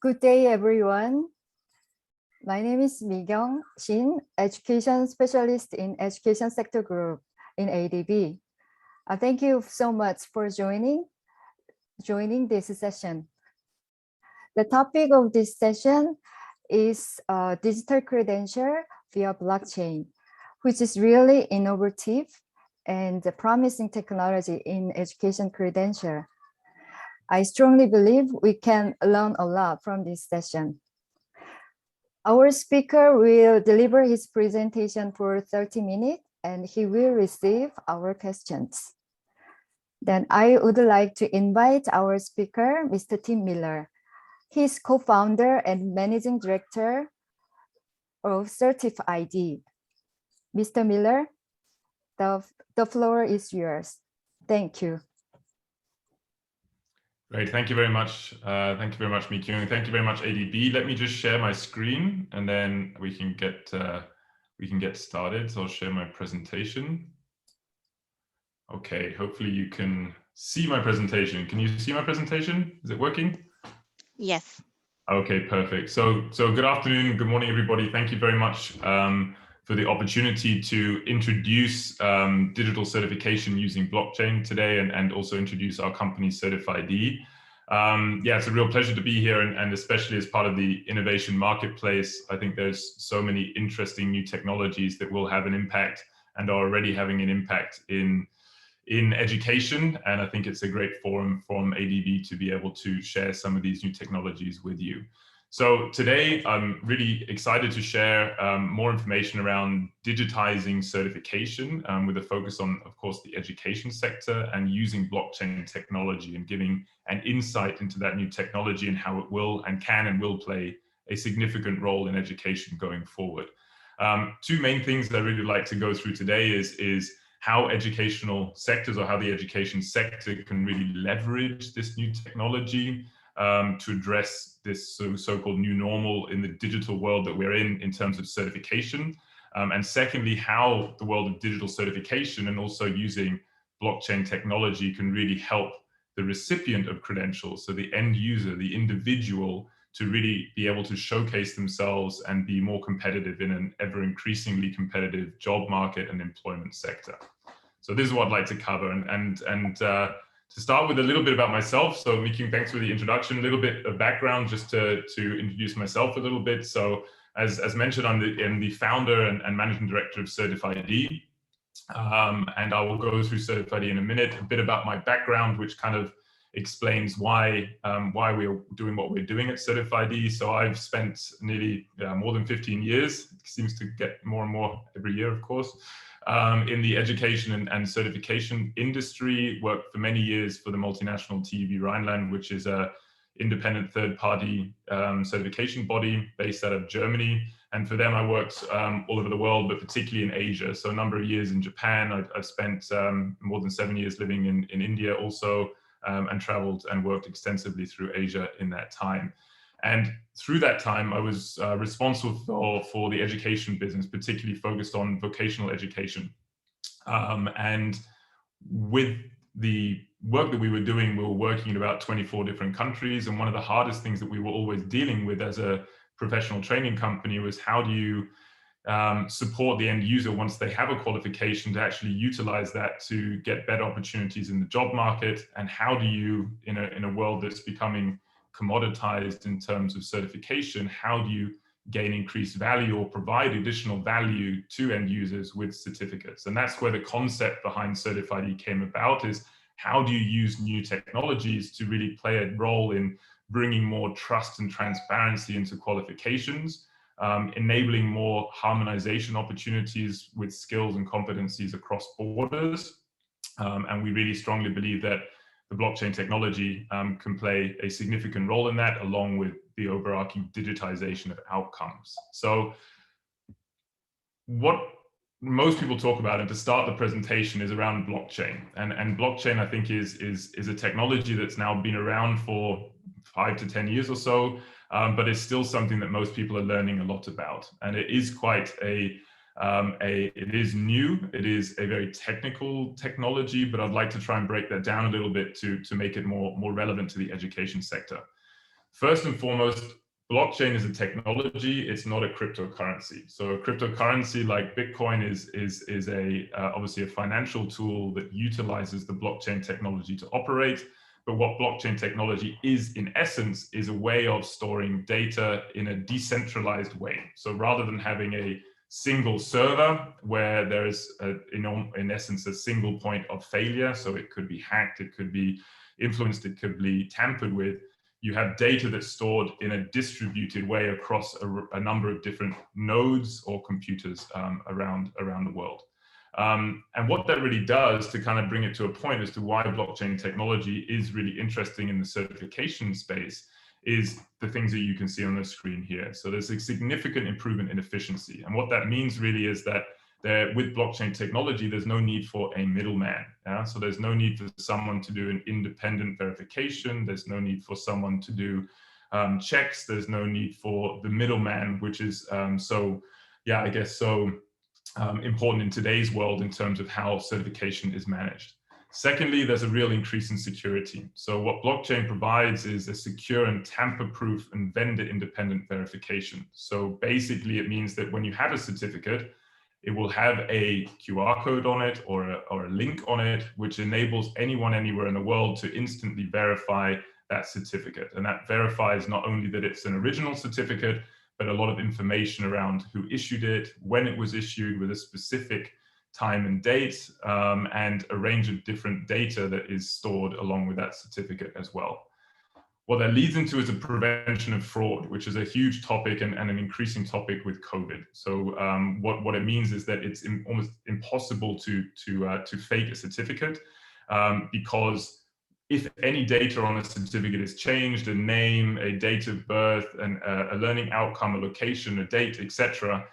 Good day, everyone. My name is Mi-kyung Shin, Education Specialist in Education Sector Group in ADB. Thank you so much for joining this session. The topic of this session is digital credential via blockchain, which is really innovative and promising technology in education credential. I strongly believe we can learn a lot from this session. Our speaker will deliver his presentation for 30 minutes and he will receive our questions. Then I would like to invite our speaker, Mr. Tim Miller. He is co-founder and managing director of Certif-ID. Mr. Miller, the floor is yours. Thank you. Great, thank you very much. Thank you very much, Mi-kyung. Thank you very much, ADB. Let me just share my screen and then we can get started. So I'll share my presentation. Okay, hopefully you can see my presentation. Can you see my presentation? Is it working? Yes. Okay, perfect. So good afternoon, good morning, everybody. Thank you very much for the opportunity to introduce digital certification using blockchain today and also introduce our company Certif-ID. Yeah, it's a real pleasure to be here and especially as part of the innovation marketplace. I think there's so many interesting new technologies that will have an impact and are already having an impact in education. And I think it's a great forum from ADB to be able to share some of these new technologies with you. So today, I'm really excited to share more information around digitizing certification with a focus on, of course, the education sector and using blockchain technology and giving an insight into that new technology and how it will and can and will play a significant role in education going forward. Two main things that I really like to go through today is how educational sectors or how the education sector can really leverage this new technology to address this so-called new normal in the digital world that we're in terms of certification. And secondly, how the world of digital certification and also using blockchain technology can really help the recipient of credentials, so the end user, the individual, to really be able to showcase themselves and be more competitive in an ever increasingly competitive job market and employment sector. So this is what I'd like to cover. And to start with a little bit about myself. So Mi-kyung, thanks for the introduction, a little bit of background just to introduce myself a little bit. So as mentioned, I'm the founder and managing director of Certif-ID. And I will go through Certif-ID in a minute, a bit about my background, which kind of explains why we are doing what we're doing at Certif-ID. So I've spent nearly more than 15 years, it seems to get more and more every year, of course, in the education and certification industry, worked for many years for the multinational TÜV Rheinland, which is an independent third-party certification body based out of Germany. And for them, I worked all over the world, but particularly in Asia. So a number of years in Japan. I've spent more than 7 years living in India also, and traveled and worked extensively through Asia in that time. And through that time, I was responsible for the education business, particularly focused on vocational education. And with the work that we were doing, we were working in about 24 different countries. And one of the hardest things that we were always dealing with as a professional training company was how do you support the end user once they have a qualification to actually utilize that to get better opportunities in the job market? And how do you, in a world that's becoming commoditized in terms of certification, how do you gain increased value or provide additional value to end users with certificates? And that's where the concept behind Certif-ID came about, is how do you use new technologies to really play a role in bringing more trust and transparency into qualifications, enabling more harmonization opportunities with skills and competencies across borders. And we really strongly believe that the blockchain technology can play a significant role in that, along with the overarching digitization of outcomes. So what most people talk about, and to start the presentation, is around blockchain. And blockchain, I think, is a technology that's now been around for 5 to 10 years or so, but it's still something that most people are learning a lot about. And it is quite it is new, it is a very technical technology, but I'd like to try and break that down a little bit to make it more relevant to the education sector. First and foremost, blockchain is a technology. It's not a cryptocurrency. So a cryptocurrency like Bitcoin is obviously a financial tool that utilizes the blockchain technology to operate. But what blockchain technology is, in essence, is a way of storing data in a decentralized way. So rather than having a single server where there is, in essence, a single point of failure, so it could be hacked, it could be influenced, it could be tampered with, you have data that's stored in a distributed way across a number of different nodes or computers around the world. And what that really does, to kind of bring it to a point as to why blockchain technology is really interesting in the certification space, is the things that you can see on the screen here. So there's a significant improvement in efficiency. And what that means really is that with blockchain technology, there's no need for a middleman. Yeah? So there's no need for someone to do an independent verification. There's no need for someone to do checks. There's no need for the middleman, which is so important in today's world in terms of how certification is managed. Secondly, there's a real increase in security. So what blockchain provides is a secure and tamper-proof and vendor-independent verification. So basically, it means that when you have a certificate, it will have a QR code on it or a link on it, which enables anyone anywhere in the world to instantly verify that certificate. And that verifies not only that it's an original certificate, but a lot of information around who issued it, when it was issued, with a specific time and date, and a range of different data that is stored along with that certificate as well. What that leads into is a prevention of fraud, which is a huge topic and an increasing topic with COVID. So what it means is that it's almost impossible to fake a certificate, because if any data on a certificate is changed, a name, a date of birth, and a learning outcome, a location, a date, etc.,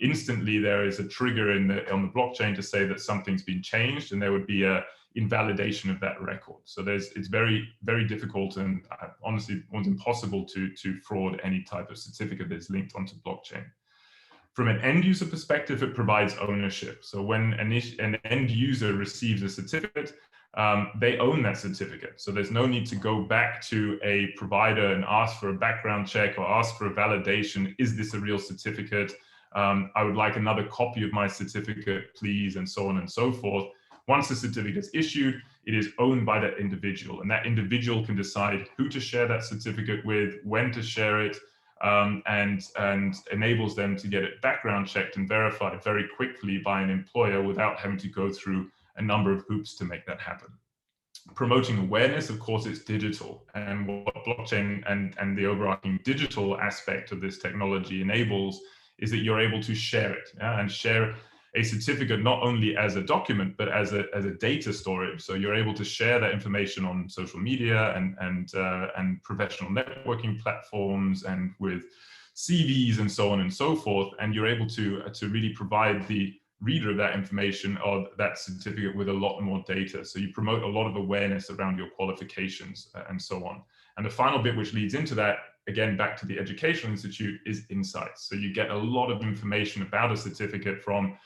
instantly there is a trigger on the blockchain to say that something's been changed, and there would be a invalidation of that record. So it's very, very difficult and honestly almost impossible to fraud any type of certificate that's linked onto blockchain. From an end user perspective, it provides ownership. So when an end user receives a certificate, they own that certificate. So there's no need to go back to a provider and ask for a background check or ask for a validation. Is this a real certificate? I would like another copy of my certificate, please, and so on and so forth. Once the certificate is issued, it is owned by that individual, and that individual can decide who to share that certificate with, when to share it, and enables them to get it background checked and verified very quickly by an employer without having to go through a number of hoops to make that happen. Promoting awareness, of course, it's digital, and what blockchain and the overarching digital aspect of this technology enables is that you're able to share it, and share a certificate not only as a document but as a data storage. So you're able to share that information on social media and professional networking platforms and with CVs and so on and so forth, and you're able to really provide the reader of that information or that certificate with a lot more data. So you promote a lot of awareness around your qualifications and so on. And the final bit which leads into that, again, back to the educational institute, is insights. So you get a lot of information about a certificate from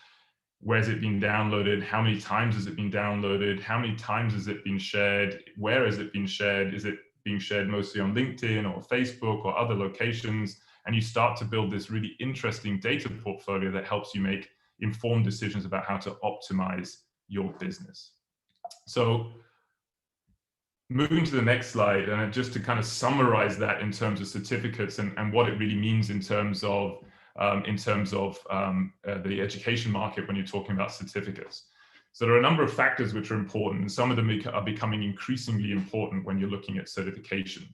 where's it been downloaded, how many times has it been downloaded, how many times has it been shared, where has it been shared, is it being shared mostly on LinkedIn or Facebook or other locations, and you start to build this really interesting data portfolio that helps you make informed decisions about how to optimize your business. So moving to the next slide, and just to kind of summarize that in terms of certificates and what it really means in terms of the education market when you're talking about certificates. So there are a number of factors which are important, and some of them are becoming increasingly important when you're looking at certification.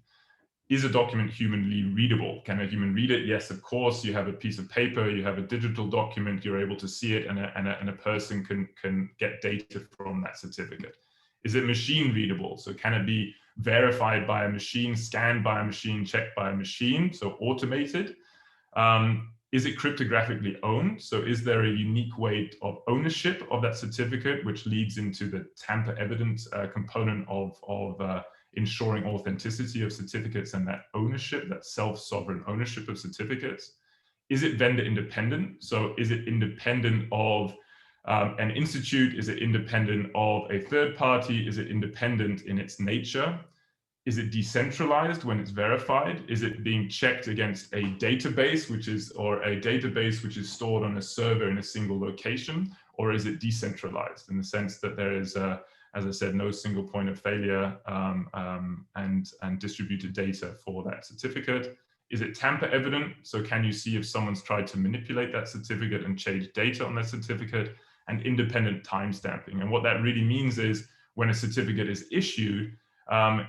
Is a document humanly readable? Can a human read it? Yes, of course. You have a piece of paper, you have a digital document, you're able to see it, and a person can get data from that certificate. Is it machine readable? So can it be verified by a machine, scanned by a machine, checked by a machine, so automated? Is it cryptographically owned? So is there a unique way of ownership of that certificate, which leads into the tamper evidence component of ensuring authenticity of certificates and that ownership, that self-sovereign ownership of certificates? Is it vendor independent? So is it independent of an institute? Is it independent of a third party? Is it independent in its nature? Is it decentralized when it's verified? Is it being checked against a database, or a database which is stored on a server in a single location? Or is it decentralized in the sense that there is, as I said, no single point of failure and distributed data for that certificate? Is it tamper evident? So can you see if someone's tried to manipulate that certificate and change data on that certificate? And independent timestamping. And what that really means is when a certificate is issued,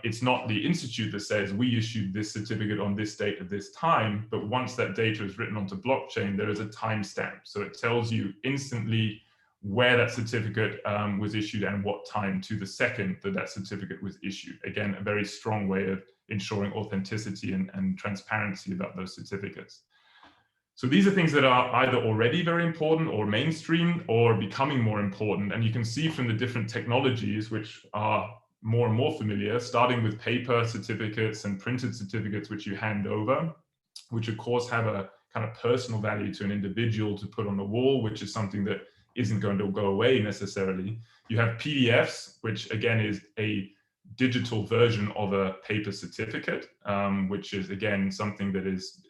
it's not the institute that says we issued this certificate on this date at this time, but once that data is written onto blockchain, there is a timestamp. So it tells you instantly where that certificate was issued and what time to the second that that certificate was issued. Again, a very strong way of ensuring authenticity and transparency about those certificates. So these are things that are either already very important or mainstream or becoming more important. And you can see from the different technologies, which are more and more familiar, starting with paper certificates and printed certificates, which you hand over, which of course have a kind of personal value to an individual to put on the wall, which is something that isn't going to go away necessarily. You have PDFs, which again is a digital version of a paper certificate, which is again something that is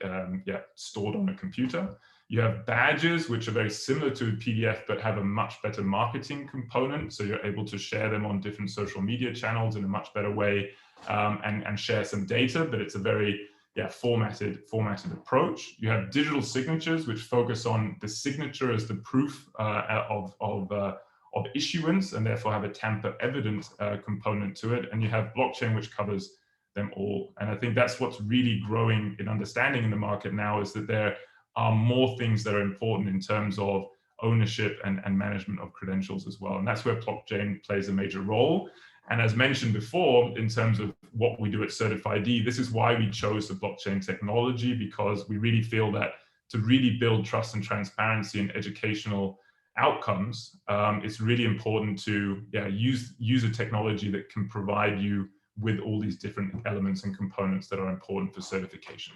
stored on a computer. You have badges, which are very similar to a PDF, but have a much better marketing component. So you're able to share them on different social media channels in a much better way and share some data, but it's a very formatted approach. You have digital signatures, which focus on the signature as the proof of issuance and therefore have a tamper evident component to it. And you have blockchain, which covers them all. And I think that's what's really growing in understanding in the market now, is that there are more things that are important in terms of ownership and management of credentials as well. And that's where blockchain plays a major role. And as mentioned before, in terms of what we do at Certif-ID, this is why we chose the blockchain technology, because we really feel that to really build trust and transparency in educational outcomes, it's really important to use a technology that can provide you with all these different elements and components that are important for certification.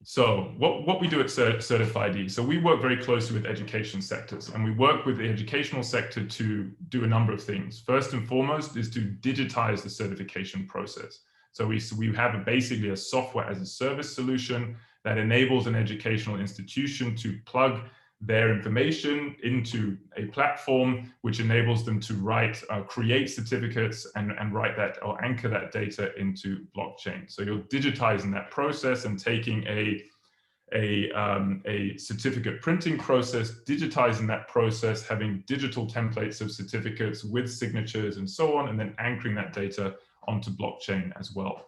So what we do at Certif-ID, so we work very closely with education sectors, and we work with the educational sector to do a number of things. First and foremost is to digitize the certification process. So we have basically a software as a service solution that enables an educational institution to plug their information into a platform which enables them to create certificates and write that or anchor that data into blockchain. So you're digitizing that process and taking a certificate printing process, digitizing that process, having digital templates of certificates with signatures and so on, and then anchoring that data onto blockchain as well.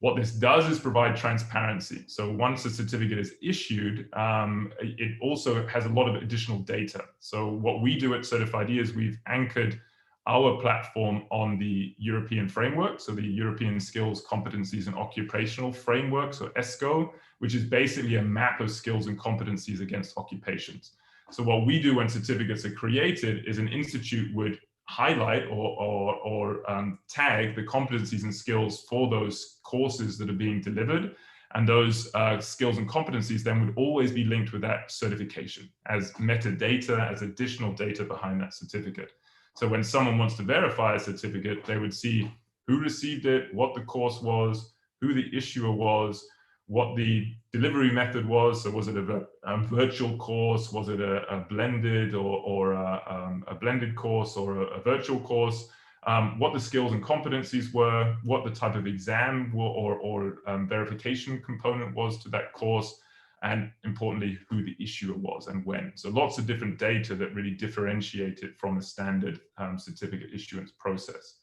What this does is provide transparency. So once a certificate is issued, it also has a lot of additional data. So what we do at Certif-ID is we've anchored our platform on the European framework, so the European Skills, Competencies and Occupational Framework, so ESCO, which is basically a map of skills and competencies against occupations. So what we do when certificates are created is an institute would highlight or tag the competencies and skills for those courses that are being delivered. And those skills and competencies then would always be linked with that certification as metadata, as additional data behind that certificate. So when someone wants to verify a certificate, they would see who received it, what the course was, who the issuer was, what the delivery method was. So was it a virtual course? Was it a blended or a blended course or a virtual course? What the skills and competencies were, what the type of exam or verification component was to that course, and importantly, who the issuer was and when. So lots of different data that really differentiate it from a standard certificate issuance process.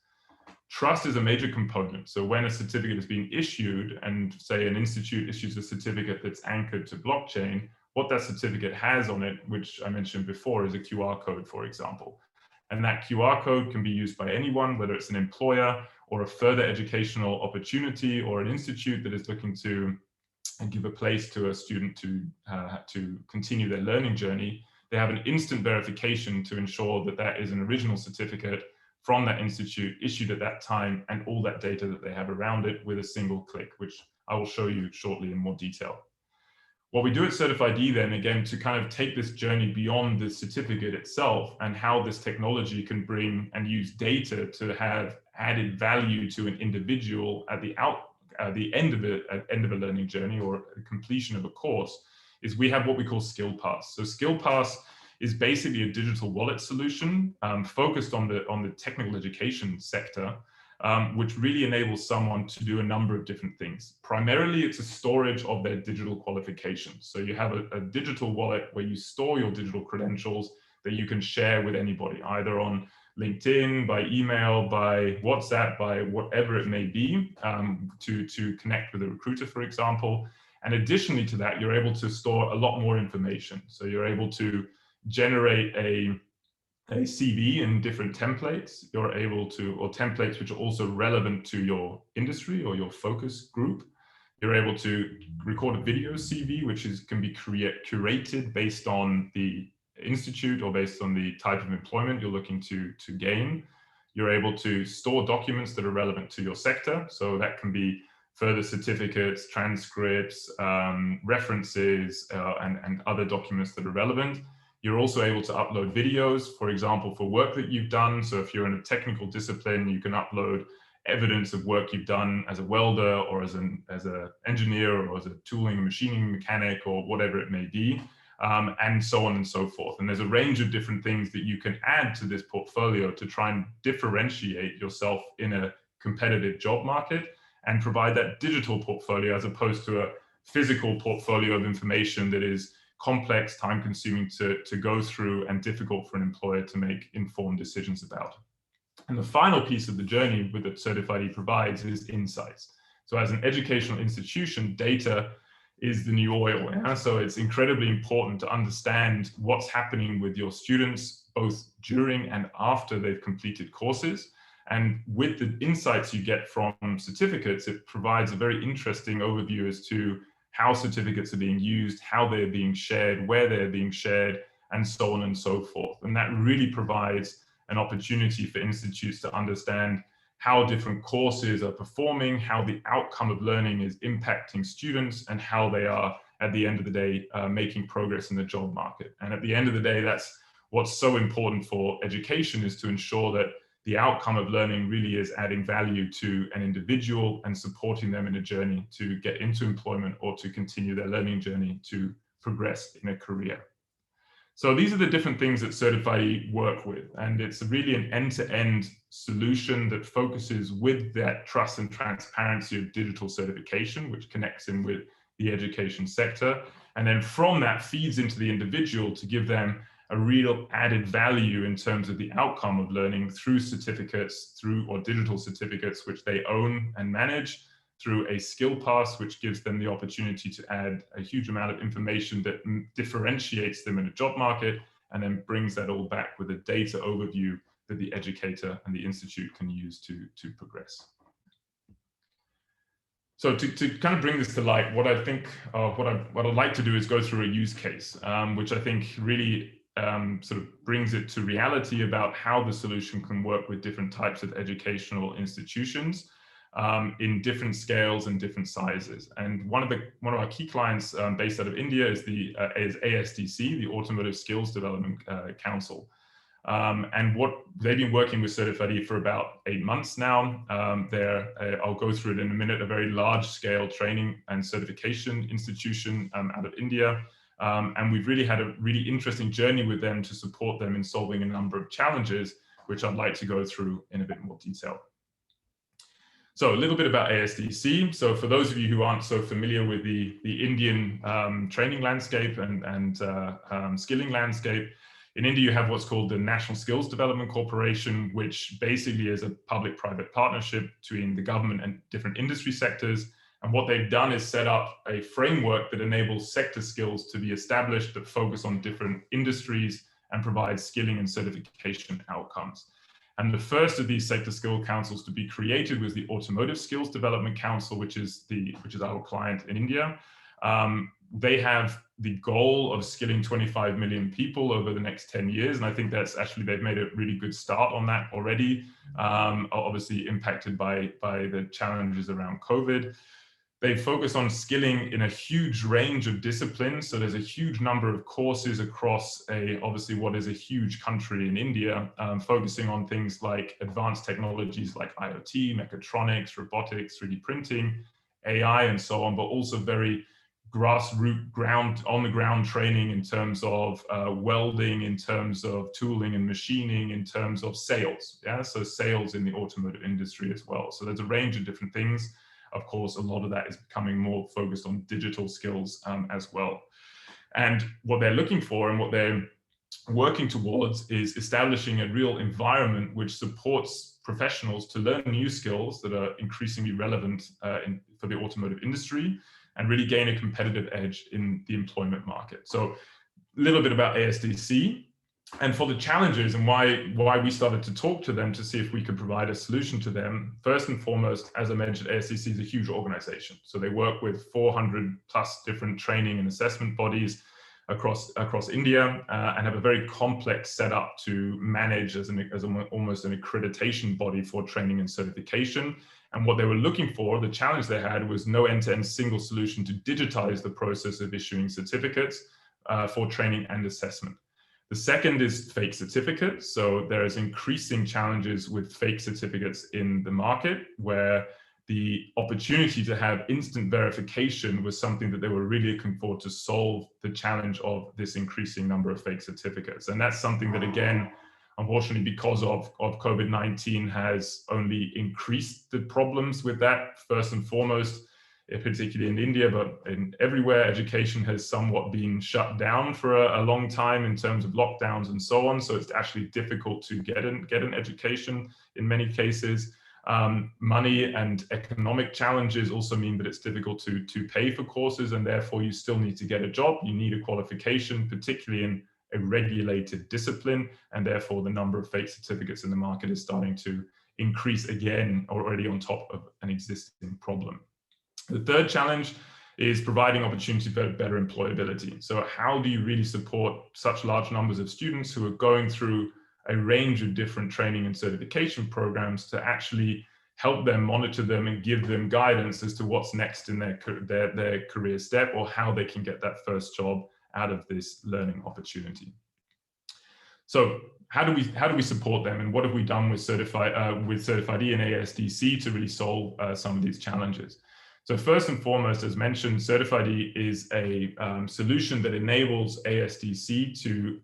Trust is a major component. So when a certificate is being issued and say an institute issues a certificate that's anchored to blockchain, what that certificate has on it, which I mentioned before, is a QR code, for example. And that QR code can be used by anyone, whether it's an employer or a further educational opportunity or an institute that is looking to give a place to a student to continue their learning journey. They have an instant verification to ensure that that is an original certificate from that institute issued at that time and all that data that they have around it with a single click, which I will show you shortly in more detail. What we do at Certif-ID then, again, to kind of take this journey beyond the certificate itself and how this technology can bring and use data to have added value to an individual at the end of a learning journey or completion of a course is we have what we call Skill Pass. So Skill Pass is basically a digital wallet solution focused on the technical education sector, which really enables someone to do a number of different things. Primarily, it's a storage of their digital qualifications. So you have a digital wallet where you store your digital credentials that you can share with anybody, either on LinkedIn, by email, by WhatsApp, by whatever it may be, to connect with a recruiter, for example. And additionally to that, you're able to store a lot more information. So you're able to generate a CV in different templates. You're able to, or templates which are also relevant to your industry or your focus group. You're able to record a video CV, which can be curated based on the institute or based on the type of employment you're looking to gain. You're able to store documents that are relevant to your sector. So that can be further certificates, transcripts, references, and other documents that are relevant. You're also able to upload videos, for example, for work that you've done. So if you're in a technical discipline, you can upload evidence of work you've done as a welder or as an engineer or as a tooling, machining mechanic or whatever it may be, and so on and so forth. And there's a range of different things that you can add to this portfolio to try and differentiate yourself in a competitive job market and provide that digital portfolio as opposed to a physical portfolio of information that is complex, time-consuming to go through and difficult for an employer to make informed decisions about. And the final piece of the journey with that Certif-ID provides is insights. So as an educational institution, data is the new oil. Yeah? So it's incredibly important to understand what's happening with your students, both during and after they've completed courses. And with the insights you get from certificates, it provides a very interesting overview as to how certificates are being used, how they're being shared, where they're being shared, and so on and so forth. And that really provides an opportunity for institutes to understand how different courses are performing, how the outcome of learning is impacting students, and how they are, at the end of the day, making progress in the job market. And at the end of the day, that's what's so important for education, is to ensure that the outcome of learning really is adding value to an individual and supporting them in a journey to get into employment or to continue their learning journey to progress in a career. So these are the different things that Certif-ID work with, and it's really an end-to-end solution that focuses with that trust and transparency of digital certification, which connects in with the education sector, and then from that feeds into the individual to give them a real added value in terms of the outcome of learning through certificates, or digital certificates, which they own and manage, through a skill pass, which gives them the opportunity to add a huge amount of information that differentiates them in a job market, and then brings that all back with a data overview that the educator and the institute can use to progress. So to kind of bring this to light, what I think, what I'd like to do is go through a use case, which I think really sort of brings it to reality about how the solution can work with different types of educational institutions in different scales and different sizes. And one of our key clients based out of India is ASDC, the Automotive Skills Development Council. And they've been working with Certif-ID for about 8 months now. I'll go through it in a minute, a very large scale training and certification institution out of India. And we've really had a really interesting journey with them to support them in solving a number of challenges, which I'd like to go through in a bit more detail. So a little bit about ASDC. So for those of you who aren't so familiar with the Indian training landscape and skilling landscape, in India you have what's called the National Skills Development Corporation, which basically is a public-private partnership between the government and different industry sectors. And what they've done is set up a framework that enables sector skills to be established that focus on different industries and provide skilling and certification outcomes. And the first of these sector skill councils to be created was the Automotive Skills Development Council, which is our client in India. They have the goal of skilling 25 million people over the next 10 years. And I think that's actually, they've made a really good start on that already, obviously impacted by the challenges around COVID. They focus on skilling in a huge range of disciplines. So there's a huge number of courses across obviously what is a huge country in India, focusing on things like advanced technologies like IoT, mechatronics, robotics, 3D printing, AI, and so on, but also very grassroots, on the ground training in terms of welding, in terms of tooling and machining, in terms of sales. Yeah, so sales in the automotive industry as well. So there's a range of different things. Of course, a lot of that is becoming more focused on digital skills as well. And what they're looking for and what they're working towards is establishing a real environment which supports professionals to learn new skills that are increasingly relevant for the automotive industry and really gain a competitive edge in the employment market. So a little bit about ASDC. And for the challenges and why we started to talk to them to see if we could provide a solution to them. First and foremost, as I mentioned, ASDC is a huge organization. So they work with 400 plus different training and assessment bodies across India and have a very complex setup to manage as almost an accreditation body for training and certification. And what they were looking for, the challenge they had, was no end-to-end single solution to digitize the process of issuing certificates for training and assessment. The second is fake certificates. So there is increasing challenges with fake certificates in the market, where the opportunity to have instant verification was something that they were really looking for to solve the challenge of this increasing number of fake certificates. And that's something that, again, unfortunately, because of COVID-19 has only increased the problems with that. First and foremost, particularly in India, but everywhere, education has somewhat been shut down for a long time in terms of lockdowns and so on. So it's actually difficult to get an education in many cases. Money and economic challenges also mean that it's difficult to pay for courses, and therefore you still need to get a job. You need a qualification, particularly in a regulated discipline, and therefore the number of fake certificates in the market is starting to increase again, already on top of an existing problem. The third challenge is providing opportunity for better employability. So how do you really support such large numbers of students who are going through a range of different training and certification programs to actually help them, monitor them, and give them guidance as to what's next in their career step, or how they can get that first job out of this learning opportunity. So how do we support them, and what have we done with Certif-ID and ASDC to really solve some of these challenges? So first and foremost, as mentioned, Certif-ID is a solution that enables ASDC to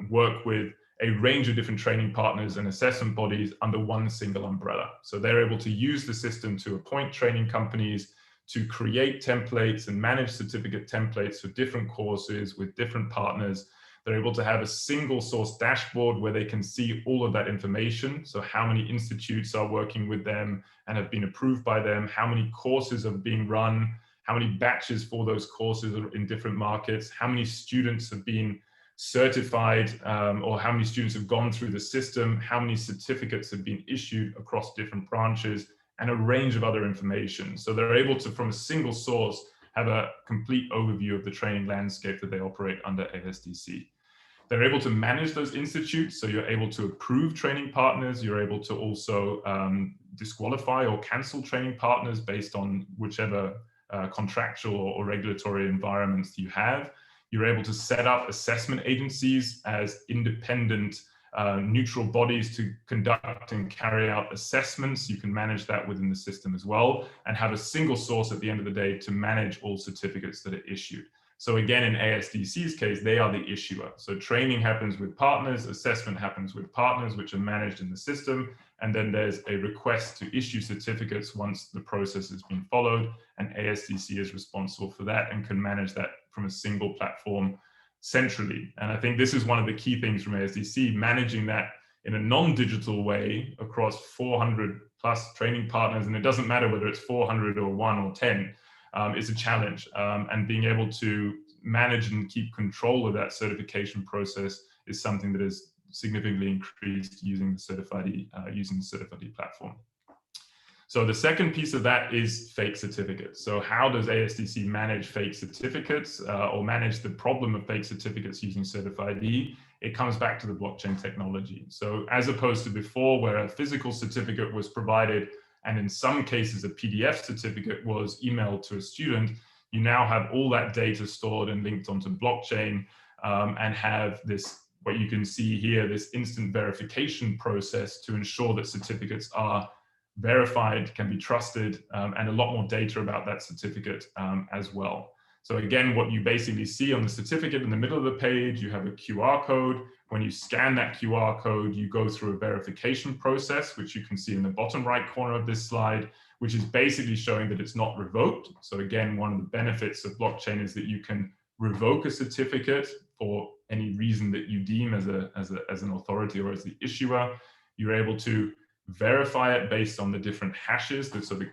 work with a range of different training partners and assessment bodies under one single umbrella. So they're able to use the system to appoint training companies, to create templates and manage certificate templates for different courses with different partners. They're able to have a single source dashboard where they can see all of that information. So how many institutes are working with them and have been approved by them, how many courses are being run, how many batches for those courses are in different markets, how many students have been certified, or how many students have gone through the system, how many certificates have been issued across different branches, and a range of other information. So they're able to, from a single source, have a complete overview of the training landscape that they operate under ASDC. They're able to manage those institutes, so you're able to approve training partners, you're able to also disqualify or cancel training partners based on whichever contractual or regulatory environments you have. You're able to set up assessment agencies as independent, neutral bodies to conduct and carry out assessments. You can manage that within the system as well, and have a single source at the end of the day to manage all certificates that are issued. So again, in ASDC's case, they are the issuer. So training happens with partners, assessment happens with partners, which are managed in the system. And then there's a request to issue certificates once the process has been followed, and ASDC is responsible for that and can manage that from a single platform centrally. And I think this is one of the key things from ASDC, managing that in a non-digital way across 400 plus training partners. And it doesn't matter whether it's 400 or 1 or 10, it's a challenge. And being able to manage and keep control of that certification process is something that is significantly increased using the Certif-ID platform. So the second piece of that is fake certificates. So how does ASDC manage fake certificates or manage the problem of fake certificates using Certif-ID? It comes back to the blockchain technology. So as opposed to before, where a physical certificate was provided and in some cases a PDF certificate was emailed to a student, you now have all that data stored and linked onto blockchain, and have this, what you can see here, this instant verification process to ensure that certificates are verified, can be trusted, and a lot more data about that certificate as well. So again, what you basically see on the certificate in the middle of the page, you have a QR code. When you scan that QR code, you go through a verification process, which you can see in the bottom right corner of this slide, which is basically showing that it's not revoked. So again, one of the benefits of blockchain is that you can revoke a certificate for any reason that you deem as an authority or as the issuer. You're able to verify it based on the different hashes, the sort of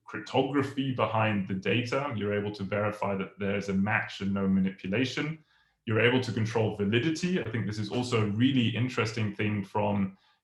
cryptography behind the data. You're able to verify that there's a match and no manipulation. You're able to control validity. I think this is also a really interesting thing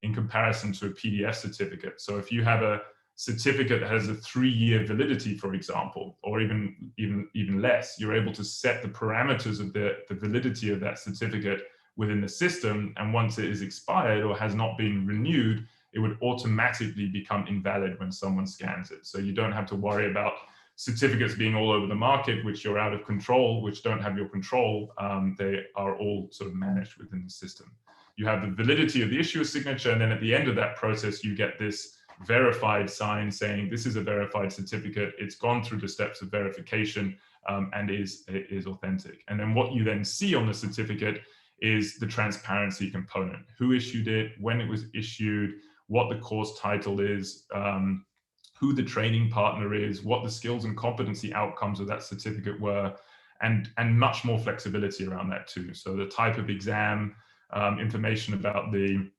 in comparison to a PDF certificate. So if you have a certificate that has a 3-year validity, for example, or even less, you're able to set the parameters of the validity of that certificate within the system. And once it is expired or has not been renewed, it would automatically become invalid when someone scans it. So you don't have to worry about certificates being all over the market, which you're out of control, which don't have your control. They are all sort of managed within the system. You have the validity of the issuer signature, and then at the end of that process, you get this verified sign saying this is a verified certificate, it's gone through the steps of verification, and is authentic. And then what you then see on the certificate is the transparency component: who issued it, when it was issued, what the course title is, who the training partner is, what the skills and competency outcomes of that certificate were, and much more flexibility around that too. So the type of exam, information about the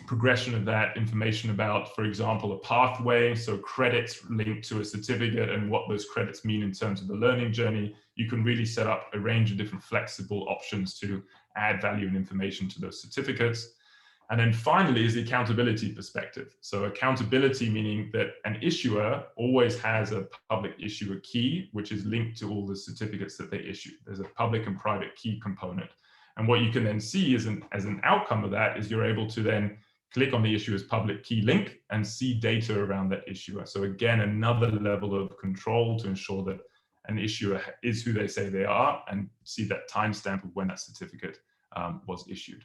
progression of that, information about, for example, a pathway, so credits linked to a certificate and what those credits mean in terms of the learning journey. You can really set up a range of different flexible options to add value and information to those certificates. And then finally is the accountability perspective. So accountability meaning that an issuer always has a public issuer key, which is linked to all the certificates that they issue. There's a public and private key component. And what you can then see as an outcome of that is you're able to then click on the issuer's public key link and see data around that issuer. So again, another level of control to ensure that an issuer is who they say they are, and see that timestamp of when that certificate was issued.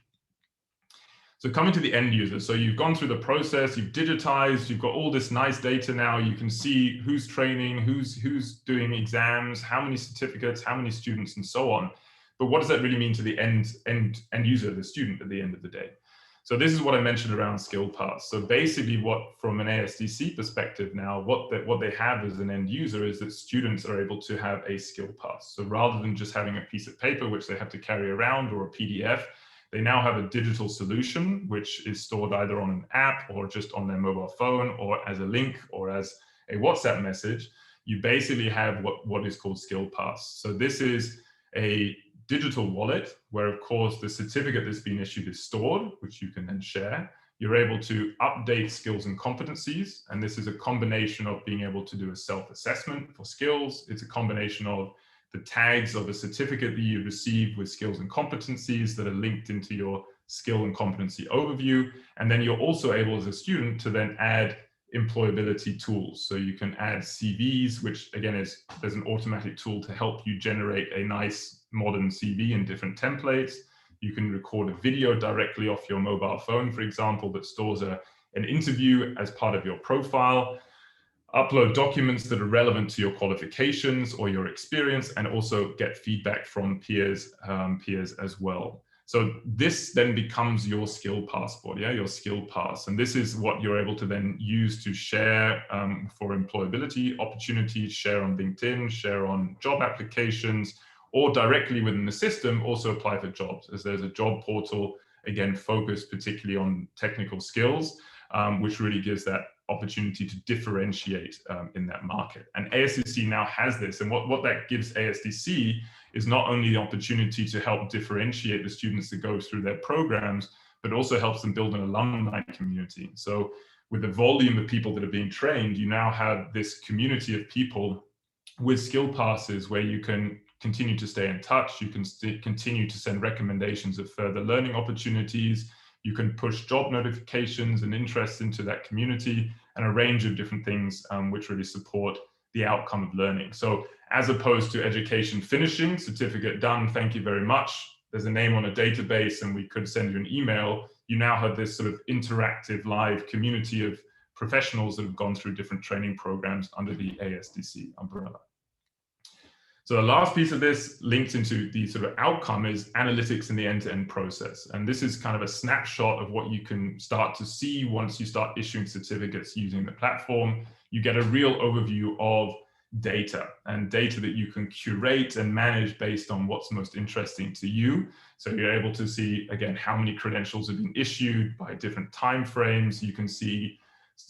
So coming to the end user, so you've gone through the process, you've digitized, you've got all this nice data now, you can see who's training, who's doing exams, how many certificates, how many students, and so on. But what does that really mean to the end user, the student, at the end of the day? So this is what I mentioned around skill paths. So basically what, from an ASDC perspective now, what they have as an end user is that students are able to have a skill path. So rather than just having a piece of paper, which they have to carry around, or a PDF, they now have a digital solution, which is stored either on an app or just on their mobile phone, or as a link or as a WhatsApp message. You basically have what is called skill paths. So this is a digital wallet where, of course, the certificate that's been issued is stored, which you can then share. You're able to update skills and competencies. And this is a combination of being able to do a self-assessment for skills. It's a combination of the tags of a certificate that you receive with skills and competencies that are linked into your skill and competency overview. And then you're also able as a student to then add employability tools. So you can add CVs, which again there's an automatic tool to help you generate a nice modern CV in different templates. You can record a video directly off your mobile phone, for example, that stores an interview as part of your profile. Upload documents that are relevant to your qualifications or your experience, and also get feedback from peers as well. So this then becomes your skill passport, your skill pass. And this is what you're able to then use to share for employability opportunities, share on LinkedIn, share on job applications, or directly within the system, also apply for jobs, as there's a job portal, again, focused particularly on technical skills, which really gives that opportunity to differentiate in that market. And ASDC now has this. And what that gives ASDC is not only the opportunity to help differentiate the students that go through their programs, but also helps them build an alumni community. So with the volume of people that are being trained, you now have this community of people with skill passes where you can continue to stay in touch. You can continue to send recommendations of further learning opportunities. You can push job notifications and interests into that community, and a range of different things which really support the outcome of learning. So as opposed to education finishing, certificate done, thank you very much, there's a name on a database and we could send you an email, you now have this sort of interactive live community of professionals that have gone through different training programs under the ASDC umbrella. So the last piece of this linked into the sort of outcome is analytics in the end-to-end process. And this is kind of a snapshot of what you can start to see once you start issuing certificates using the platform. You get a real overview of data, and data that you can curate and manage based on what's most interesting to you. So you're able to see, again, how many credentials have been issued by different timeframes. You can see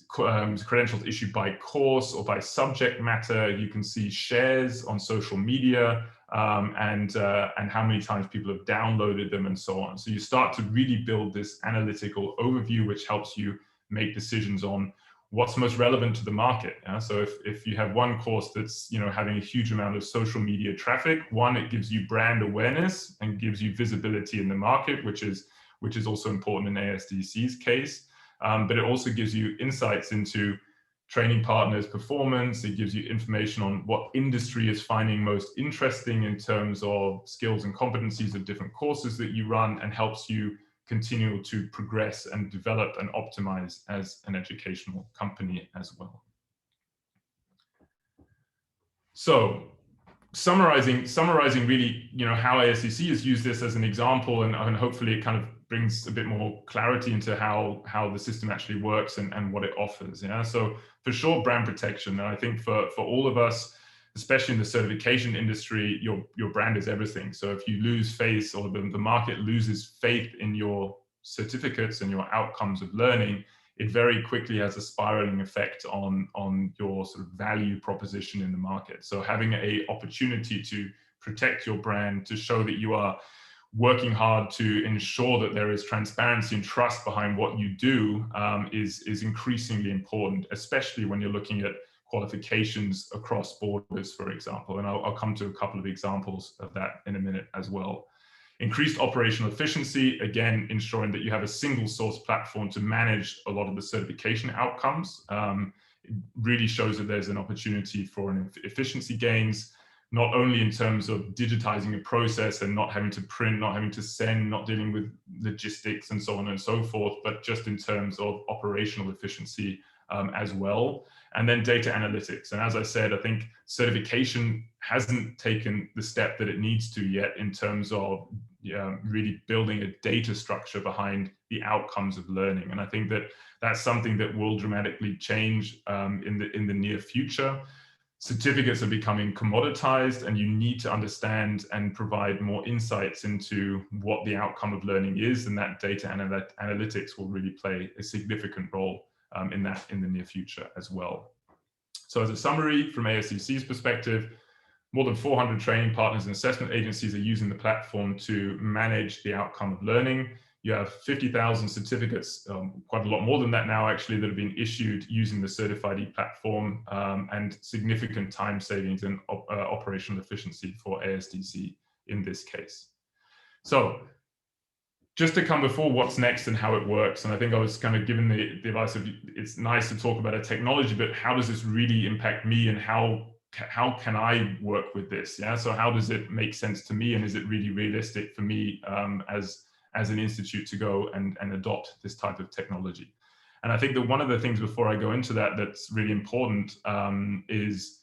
credentials issued by course or by subject matter. You can see shares on social media and how many times people have downloaded them and so on. So you start to really build this analytical overview, which helps you make decisions on what's most relevant to the market. So if you have one course that's having a huge amount of social media traffic, one, it gives you brand awareness and gives you visibility in the market, which is also important in ASDC's case. But it also gives you insights into training partners' performance. It gives you information on what industry is finding most interesting in terms of skills and competencies of different courses that you run, and helps you continue to progress and develop and optimize as an educational company as well. So summarizing really, how ASDC has used this as an example, and hopefully it kind of brings a bit more clarity into how the system actually works and what it offers. So for sure, brand protection. And I think for all of us, especially in the certification industry, your brand is everything. So if you lose faith, or the market loses faith in your certificates and your outcomes of learning, it very quickly has a spiraling effect on your sort of value proposition in the market. So having an opportunity to protect your brand, to show that you are working hard to ensure that there is transparency and trust behind what you do is increasingly important, especially when you're looking at qualifications across borders, for example. And I'll come to a couple of examples of that in a minute as well. Increased operational efficiency, again, ensuring that you have a single source platform to manage a lot of the certification outcomes. It really shows that there's an opportunity for efficiency gains, not only in terms of digitizing a process and not having to print, not having to send, not dealing with logistics and so on and so forth, but just in terms of operational efficiency as well. And then data analytics. And as I said, I think certification hasn't taken the step that it needs to yet in terms of really building a data structure behind the outcomes of learning. And I think that that's something that will dramatically change in the near future. Certificates are becoming commoditized, and you need to understand and provide more insights into what the outcome of learning is, and that data analytics will really play a significant role in the near future as well. So as a summary from ASDC's perspective, more than 400 training partners and assessment agencies are using the platform to manage the outcome of learning. You have 50,000 certificates, quite a lot more than that now actually, that have been issued using the Certif-ID platform, and significant time savings and operational efficiency for ASDC in this case. So just to come before what's next and how it works, and I think I was kind of given the advice of, it's nice to talk about a technology, but how does this really impact me, and how can I work with this? So how does it make sense to me, and is it really realistic for me as an institute to go and adopt this type of technology? And I think that one of the things before I go into that that's really important is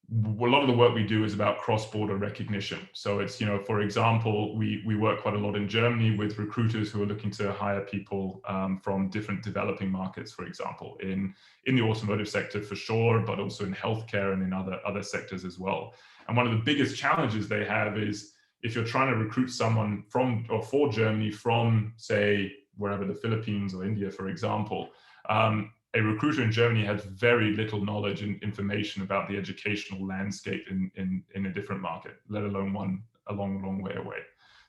a lot of the work we do is about cross-border recognition. So it's, for example, we work quite a lot in Germany with recruiters who are looking to hire people from different developing markets, for example, in the automotive sector for sure, but also in healthcare and in other sectors as well. And one of the biggest challenges they have is, if you're trying to recruit someone from or for Germany from, say, wherever, the Philippines or India, for example, a recruiter in Germany has very little knowledge and information about the educational landscape in a different market, let alone one a long way away.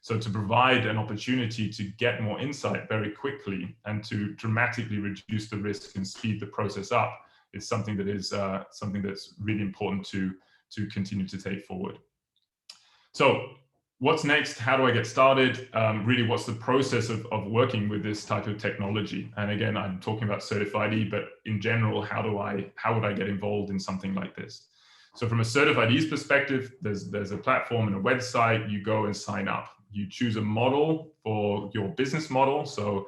So to provide an opportunity to get more insight very quickly and to dramatically reduce the risk and speed the process up is something that is something that's really important to continue to take forward. So what's next? How do I get started? Really, what's the process of working with this type of technology? And again, I'm talking about Certif-ID, but in general, how would I get involved in something like this? So from a Certif-ID's perspective, there's a platform and a website. You go and sign up. You choose a model for your business model. So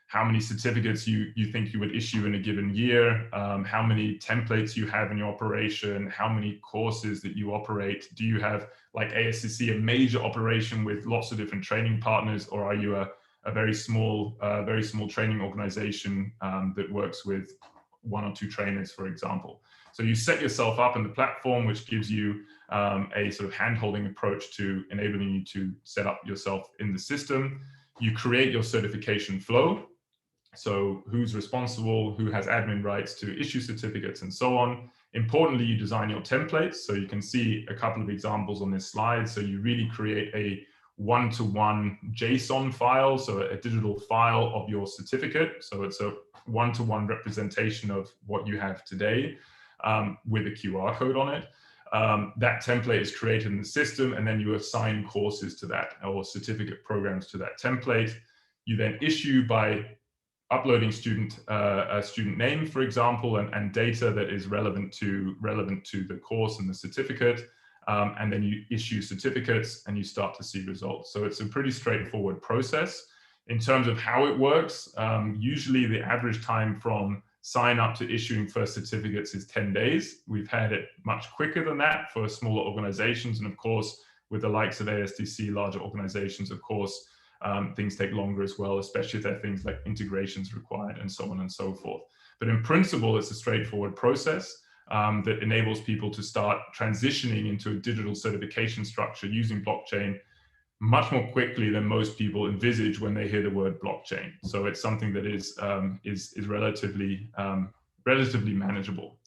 how many certificates you think you would issue in a given year, how many templates you have in your operation, how many courses that you operate. Do you have, like ASCC, a major operation with lots of different training partners, or are you a very small training organization that works with 1 or 2 trainers, for example? So you set yourself up in the platform, which gives you a sort of hand-holding approach to enabling you to set up yourself in the system. You create your certification flow. So who's responsible, who has admin rights to issue certificates, and so on. Importantly, you design your templates. So you can see a couple of examples on this slide. So you really create a one-to-one JSON file, so a digital file of your certificate. So it's a one-to-one representation of what you have today with a QR code on it. That template is created in the system, and then you assign courses to that or certificate programs to that template. You then issue by uploading a student name, for example, and data that is relevant to the course and the certificate. And then you issue certificates and you start to see results. So it's a pretty straightforward process. In terms of how it works, usually the average time from sign up to issuing first certificates is 10 days. We've had it much quicker than that for smaller organizations. And of course, with the likes of ASDC, larger organizations, of course, things take longer as well, especially if there are things like integrations required and so on and so forth. But in principle, it's a straightforward process that enables people to start transitioning into a digital certification structure using blockchain much more quickly than most people envisage when they hear the word blockchain. So it's something that is relatively manageable.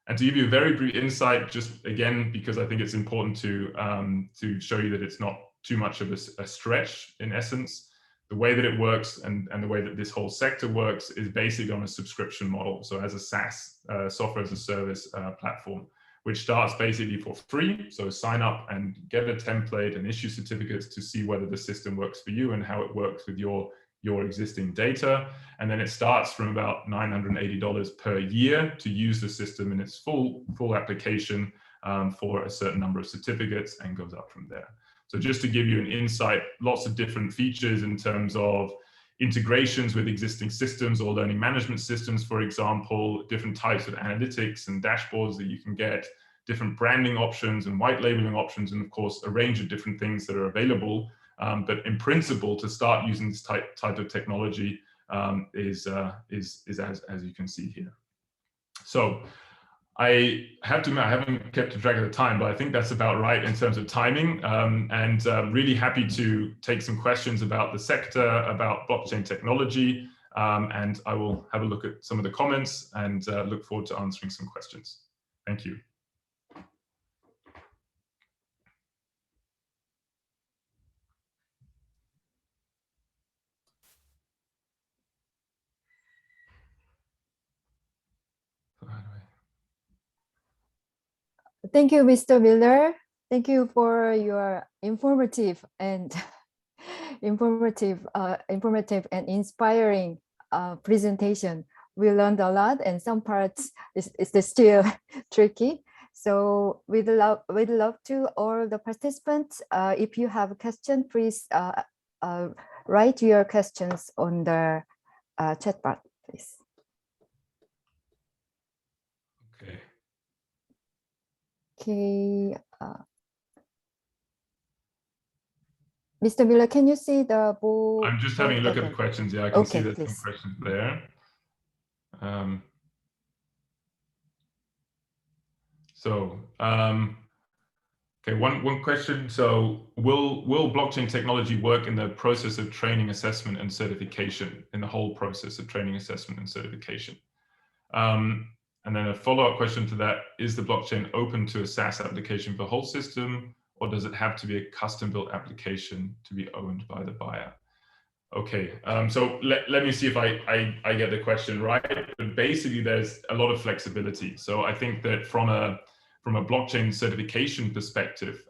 And to give you a very brief insight, just again, because I think it's important to show you that it's not too much of a stretch in essence, the way that it works and the way that this whole sector works is basically on a subscription model. So as a SaaS, software as a service platform, which starts basically for free. So sign up and get a template and issue certificates to see whether the system works for you and how it works with your existing data. And then it starts from about $980 per year to use the system in its full application for a certain number of certificates, and goes up from there. So just to give you an insight, lots of different features in terms of integrations with existing systems or learning management systems, for example, different types of analytics and dashboards that you can get, different branding options and white labeling options, and of course, a range of different things that are available. But in principle, to start using this type of technology is as you can see here. So I have to admit, I haven't kept track of the time, but I think that's about right in terms of timing. And really happy to take some questions about the sector, about blockchain technology, and I will have a look at some of the comments and look forward to answering some questions. Thank you. Thank you, Mr. Miller. Thank you for your informative and informative and inspiring presentation. We learned a lot, and some parts is still tricky. So we'd love to all the participants. If you have a question, please write your questions on the chat bar, please. Okay. Okay. Mr. Miller, can you see the board? I'm just having a look at the questions. Yeah, I can see there's some questions there. Okay, one question. So will blockchain technology work in the process of training, assessment, and certification, in the whole process of training, assessment, and certification? And then a follow-up question to that, is the blockchain open to a SaaS application for the whole system, or does it have to be a custom-built application to be owned by the buyer? Okay, so let me see if I get the question right. But basically, there's a lot of flexibility. So I think that from a blockchain certification perspective,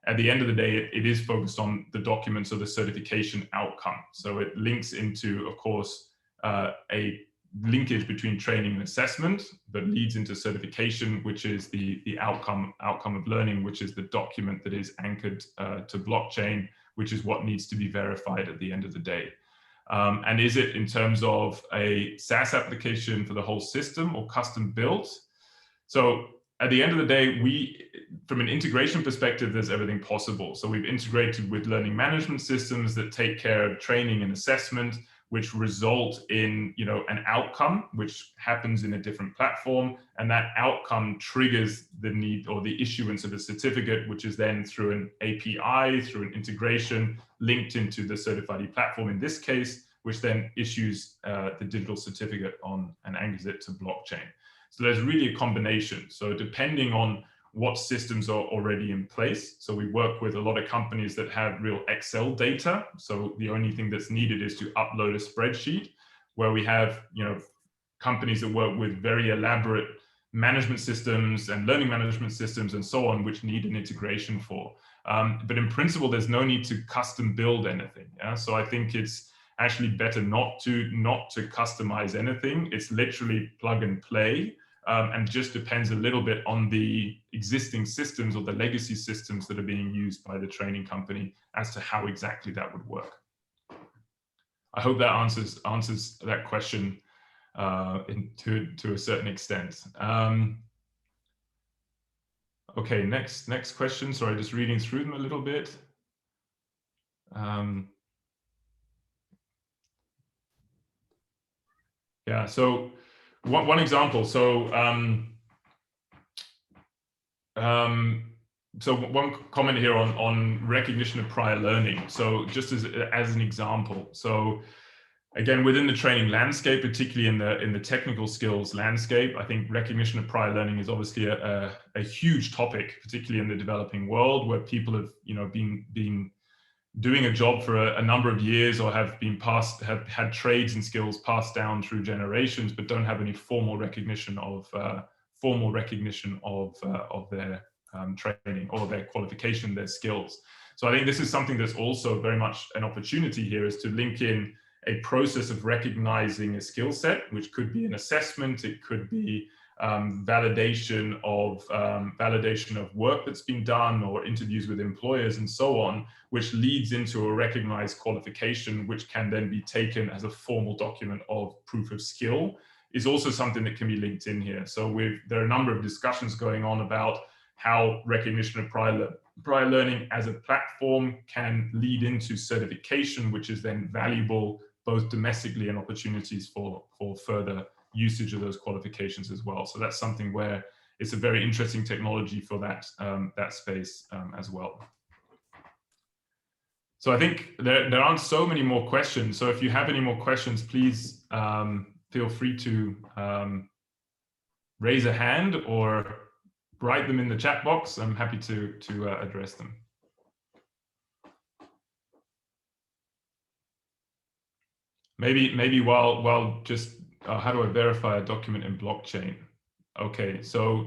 at the end of the day, it is focused on the documents or the certification outcome. So it links into, of course, a linkage between training and assessment, but leads into certification, which is the outcome of learning, which is the document that is anchored to blockchain, which is what needs to be verified at the end of the day. And is it in terms of a SaaS application for the whole system or custom built? So at the end of the day, from an integration perspective, there's everything possible. So we've integrated with learning management systems that take care of training and assessment, which result in, you know, an outcome which happens in a different platform, and that outcome triggers the need or the issuance of a certificate, which is then through an API, through an integration linked into the Certif-ID platform in this case, which then issues the digital certificate on and anchors it to blockchain. So there's really a combination. So depending on what systems are already in place. So we work with a lot of companies that have real Excel data. So the only thing that's needed is to upload a spreadsheet, where we have, you know, companies that work with very elaborate management systems and learning management systems and so on, which need an integration for. But in principle, there's no need to custom build anything. Yeah? So I think it's actually better not to customize anything. It's literally plug and play. And just depends a little bit on the existing systems or the legacy systems that are being used by the training company as to how exactly that would work. I hope that answers that question to a certain extent. Okay, next question. Sorry, just reading through them a little bit. Yeah, so one example. So so one comment here on recognition of prior learning. So just as an example, so again, within the training landscape, particularly in the technical skills landscape, I think recognition of prior learning is obviously a huge topic, particularly in the developing world, where people have, you know, been doing a job for a number of years, or have had trades and skills passed down through generations, but don't have any formal recognition of their training or their qualification, their skills. So I think this is something that's also very much an opportunity here, is to link in a process of recognizing a skill set, which could be an assessment, it could be validation of work that's been done, or interviews with employers and so on, which leads into a recognized qualification, which can then be taken as a formal document of proof of skill, is also something that can be linked in here. So there are a number of discussions going on about how recognition of prior learning as a platform can lead into certification, which is then valuable both domestically and opportunities for further usage of those qualifications as well. So that's something where it's a very interesting technology for that space as well. So I think there aren't so many more questions. So if you have any more questions, please feel free to raise a hand or write them in the chat box. I'm happy to address them. Maybe while just how do I verify a document in blockchain? Okay, so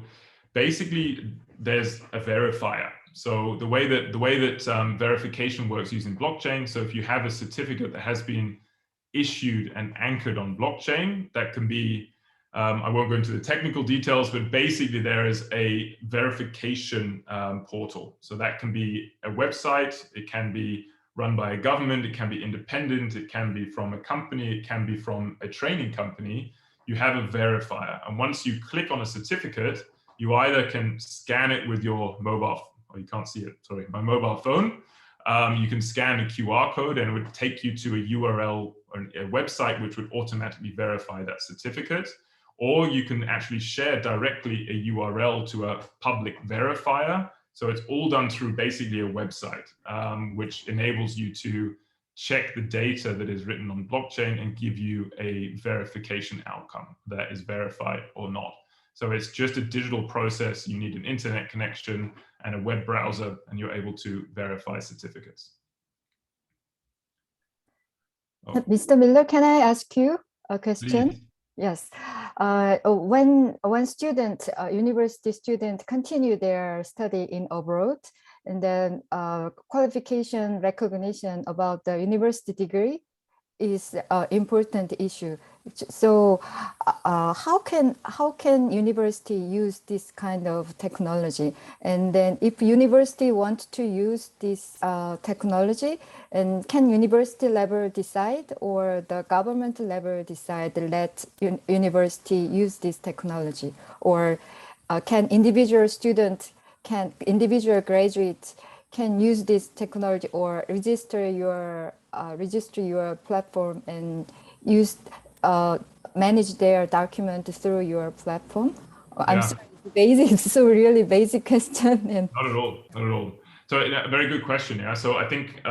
basically there's a verifier. So the way that verification works using blockchain. So if you have a certificate that has been issued and anchored on blockchain, that can be, I won't go into the technical details, but basically there is a verification portal. So that can be a website, it can be run by a government, it can be independent, it can be from a company, it can be from a training company. You have a verifier. And once you click on a certificate, you either can scan it with your mobile, or you can't see it, sorry, my mobile phone. You can scan a QR code and it would take you to a URL or a website which would automatically verify that certificate. Or you can actually share directly a URL to a public verifier. So it's all done through basically a website, which enables you to check the data that is written on blockchain and give you a verification outcome that is verified or not. So it's just a digital process. You need an internet connection and a web browser, and you're able to verify certificates. Oh. Mr. Miller, can I ask you a question? Please. Yes. When student, university student continue their study in abroad, And then qualification recognition about the university degree is an important issue. So how can university use this kind of technology? And then if university want to use this technology, and can university level decide or the government level decide to let university use this technology? Or can individual student, can individual graduate can use this technology or register your platform and use manage their document through your platform? I'm Yeah. sorry, it's basic, so really basic question. And Not at all, not at all. So a very good question. Yeah. So I think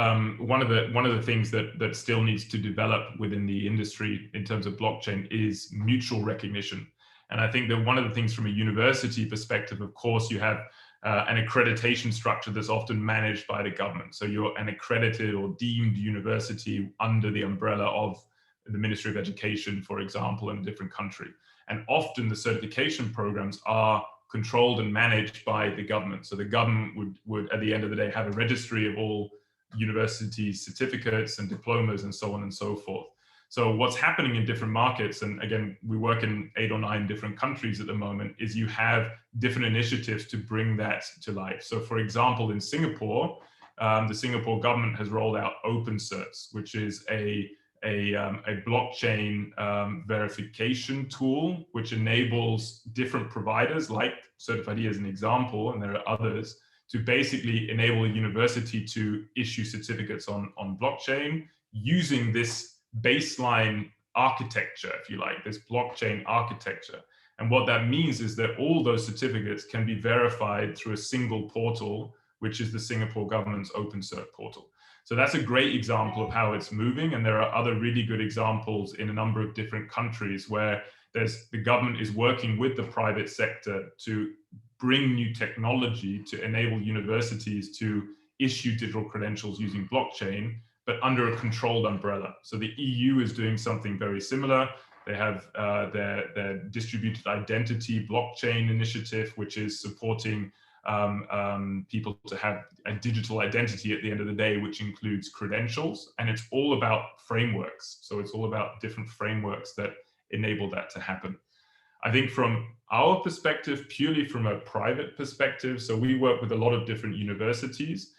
one of the things that still needs to develop within the industry in terms of blockchain is mutual recognition. And I think that one of the things from a university perspective, of course, you have an accreditation structure that's often managed by the government. So you're an accredited or deemed university under the umbrella of the Ministry of Education, for example, in a different country. And often the certification programs are controlled and managed by the government. So the government would at the end of the day have a registry of all university certificates and diplomas and so on and so forth. So what's happening in different markets, and again, we work in 8 or 9 different countries at the moment, is you have different initiatives to bring that to life. So for example, in Singapore, the Singapore government has rolled out Open Certs, which is a blockchain verification tool, which enables different providers like Certif-ID as an example, and there are others, to basically enable a university to issue certificates on blockchain using this baseline architecture, if you like, this blockchain architecture. And what that means is that all those certificates can be verified through a single portal, which is the Singapore government's Open Cert portal. So that's a great example of how it's moving. And there are other really good examples in a number of different countries where the government is working with the private sector to bring new technology to enable universities to issue digital credentials using blockchain, but under a controlled umbrella. So the EU is doing something very similar. They have their distributed identity blockchain initiative, which is supporting people to have a digital identity at the end of the day, which includes credentials. And it's all about frameworks. So it's all about different frameworks that enable that to happen. I think from our perspective, purely from a private perspective, so we work with a lot of different universities,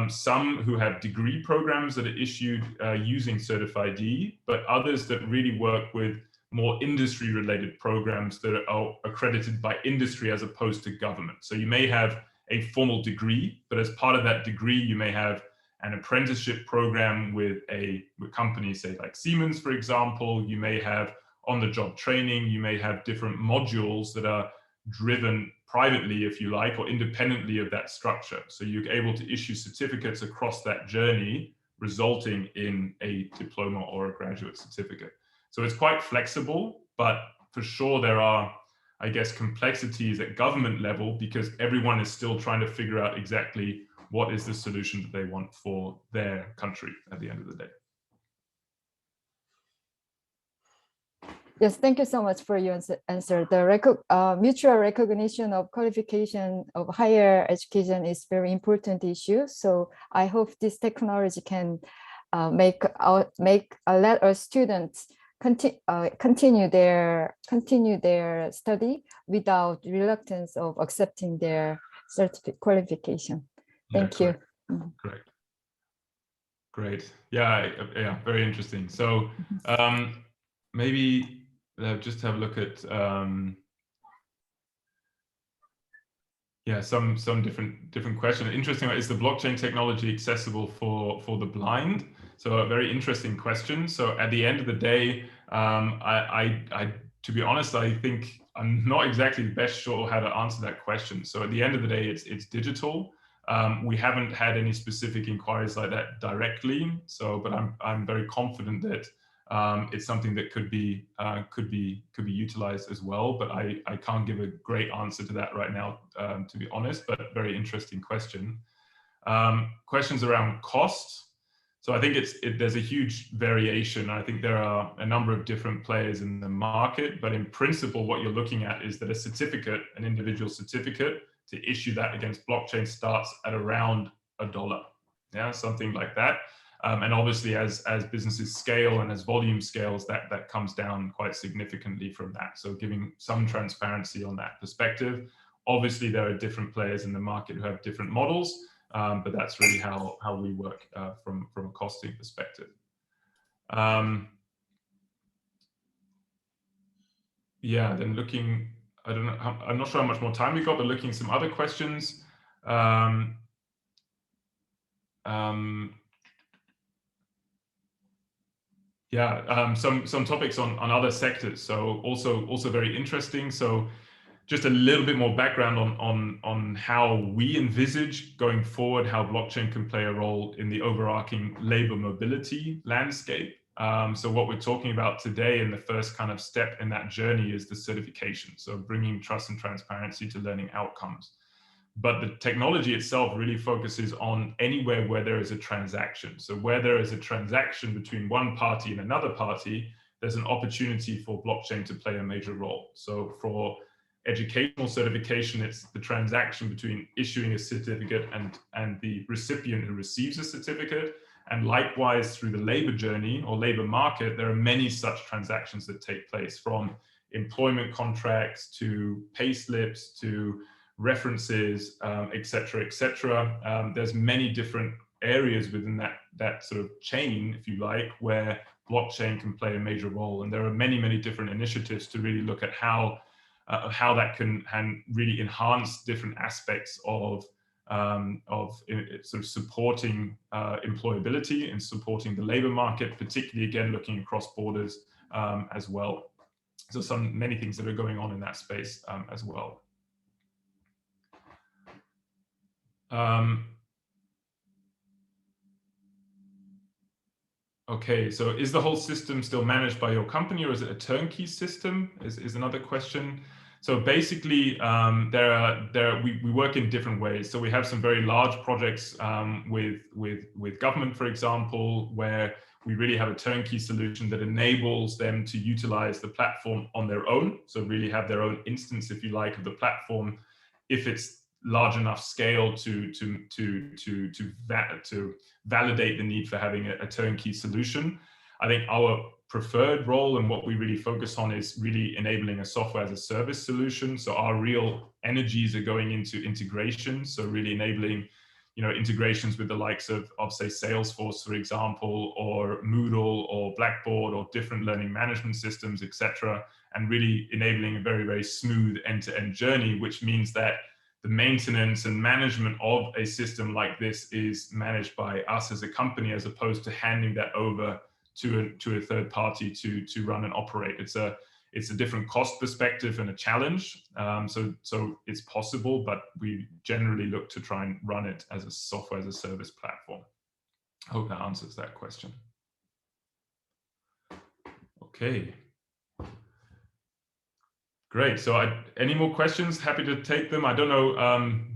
some who have degree programs that are issued using Certif-ID, but others that really work with more industry-related programs that are accredited by industry as opposed to government. So you may have a formal degree, but as part of that degree, you may have an apprenticeship program with a company, say like Siemens, for example. You may have on-the-job training. You may have different modules that are driven privately, if you like, or independently of that structure. So you're able to issue certificates across that journey, resulting in a diploma or a graduate certificate. So it's quite flexible, but for sure there are, I guess, complexities at government level because everyone is still trying to figure out exactly what is the solution that they want for their country at the end of the day. Yes, thank you so much for your answer. The mutual recognition of qualification of higher education is very important issue. So I hope this technology can let our students continue their study without reluctance of accepting their certificate qualification. Thank you. Correct. Great. Yeah, very interesting. So maybe just have a look at some different question. Interesting, is the blockchain technology accessible for the blind? So a very interesting question. So at the end of the day, I to be honest, I think I'm not exactly the best sure how to answer that question. So at the end of the day, it's digital. We haven't had any specific inquiries like that directly. So, but I'm very confident that it's something that could be utilized as well. But I can't give a great answer to that right now, to be honest. But very interesting question. Questions around cost. So I think there's a huge variation. I think there are a number of different players in the market, but in principle, what you're looking at is that a certificate, an individual certificate, issue that against blockchain starts at around $1. Yeah, something like that. And obviously, as businesses scale and as volume scales, that comes down quite significantly from that. So giving some transparency on that perspective. Obviously, there are different players in the market who have different models, but that's really how we work from a costing perspective. Yeah, then looking, I don't know, I'm not sure how much more time we got, but looking at some other questions. Yeah, some topics on other sectors. So also very interesting. So just a little bit more background on how we envisage going forward, how blockchain can play a role in the overarching labor mobility landscape. So what we're talking about today, and the first kind of step in that journey, is the certification. So bringing trust and transparency to learning outcomes. But the technology itself really focuses on anywhere where there is a transaction. So where there is a transaction between one party and another party, there's an opportunity for blockchain to play a major role. So for educational certification, it's the transaction between issuing a certificate and the recipient who receives a certificate. And likewise, through the labor journey or labor market, there are many such transactions that take place, from employment contracts to pay slips to references, et cetera. There's many different areas within that sort of chain, if you like, where blockchain can play a major role. And there are many different initiatives to really look at how that can really enhance different aspects of sort of supporting employability and supporting the labor market, particularly again looking across borders as well. So many things that are going on in that space as well. Okay, so is the whole system still managed by your company, or is it a turnkey system? Is another question. So basically, we work in different ways. So we have some very large projects with government, for example, where we really have a turnkey solution that enables them to utilize the platform on their own. So really have their own instance, if you like, of the platform, if it's large enough scale to validate the need for having a turnkey solution. I think our preferred role and what we really focus on is really enabling a software as a service solution. So our real energies are going into integration. So really enabling, integrations with the likes of say Salesforce, for example, or Moodle or Blackboard or different learning management systems, etc., and really enabling a very smooth end-to-end journey, which means that the maintenance and management of a system like this is managed by us as a company, as opposed to handing that over to a third party to run and operate. It's a different cost perspective and a challenge. So it's possible, but we generally look to try and run it as a software as a service platform. I hope that answers that question. Okay. Great. So any more questions? Happy to take them. I don't know,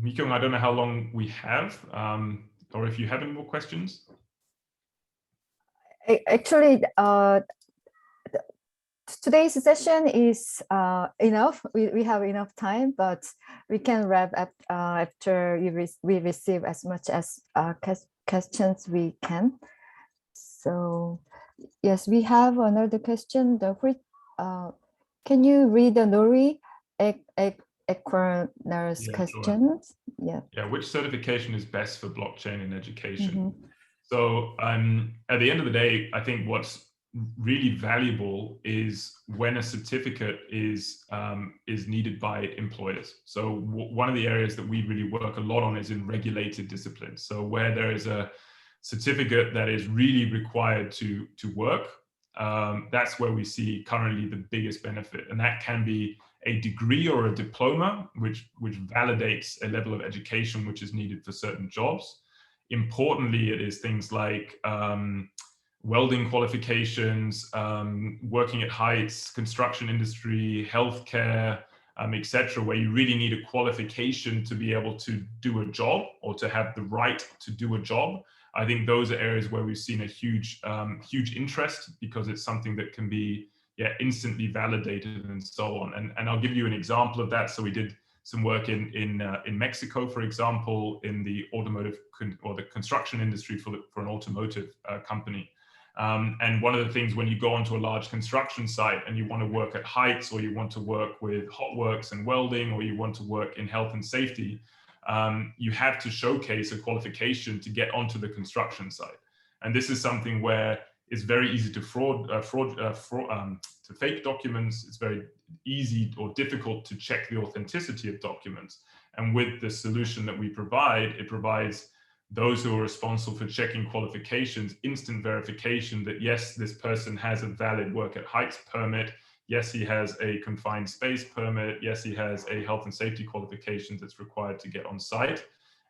Mi-Kyung, I don't know how long we have, or if you have any more questions. Actually, today's session is enough. We have enough time, but we can wrap up after we receive as much as questions we can. So yes, we have another question. Can you read the Nori Equaner's questions? Sure. Yeah. Which certification is best for blockchain in education? So at the end of the day, I think what's really valuable is when a certificate is needed by employers. So one of the areas that we really work a lot on is in regulated disciplines. So where there is a certificate that is really required to work, that's where we see currently the biggest benefit. And that can be a degree or a diploma, which validates a level of education which is needed for certain jobs. Importantly, it is things like welding qualifications, working at heights, construction industry, healthcare, etc., where you really need a qualification to be able to do a job or to have the right to do a job. I think those are areas where we've seen a huge interest, because it's something that can be instantly validated and so on. And I'll give you an example of that. So we did some work in Mexico, for example, in the automotive or the construction industry for an automotive company. And one of the things when you go onto a large construction site and you want to work at heights, or you want to work with hot works and welding, or you want to work in health and safety, you have to showcase a qualification to get onto the construction site. And this is something where it's very easy to to fake documents. It's very easy or difficult to check the authenticity of documents. And with the solution that we provide, it provides those who are responsible for checking qualifications instant verification that yes, this person has a valid work at heights permit. Yes, he has a confined space permit. Yes, he has a health and safety qualification that's required to get on site.